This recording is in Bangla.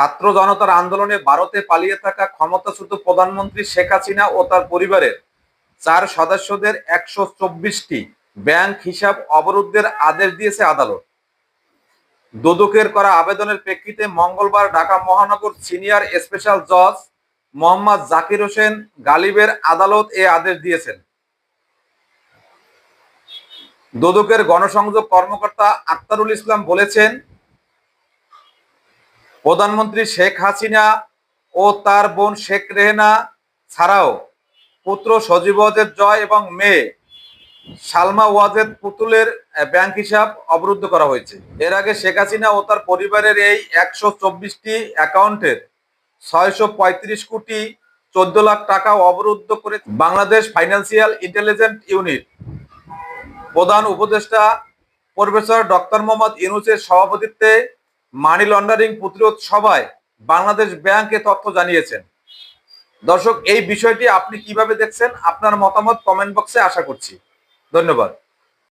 ছাত্র জনতার আন্দোলনে ভারতে পালিয়ে থাকা ক্ষমতাচ্যুত প্রধানমন্ত্রী শেখ হাসিনা ও তার পরিবারের 4 সদস্যদের 124টি ব্যাংক হিসাব অবরুদ্ধের আদেশ দিয়েছে আদালত। দুদকের করা আবেদনের প্রেক্ষিতে মঙ্গলবার ঢাকা মহানগর সিনিয়র স্পেশাল জজ মোহাম্মদ জাকির হোসেন গালিবের আদালত এ আদেশ দিয়েছেন। দুদকের গণসংযোগ কর্মকর্তা আক্তারুল ইসলাম বলেছেন, প্রধানমন্ত্রী শেখ হাসিনা ও তার বোন শেখ রেহেনা ছাড়াও পুত্র সজীব ওয়াজেদ জয় এবং মেয়ে সালমা ওয়াজেদ পুতুলের ব্যাংক হিসাব অবরুদ্ধ করা হয়েছে। এর আগে শেখ হাসিনা ও তার পরিবারের এই 124টি অ্যাকাউন্টের 635 কোটি 14 লাখ টাকা অবরুদ্ধ করে বাংলাদেশ ফাইন্যান্সিয়াল ইন্টেলিজেন্স ইউনিট। প্রধান উপদেষ্টা প্রফেসর ডক্টর মোহাম্মদ ইউনূসের সভাপতিত্বে মানি লন্ডারিং প্রতিরোধ সভায় বাংলাদেশ ব্যাংক এ তথ্য জানিয়েছেন। দর্শক, এই বিষয়টি আপনি কিভাবে দেখছেন? আপনার মতামত কমেন্ট বক্সে আশা করছি। ধন্যবাদ।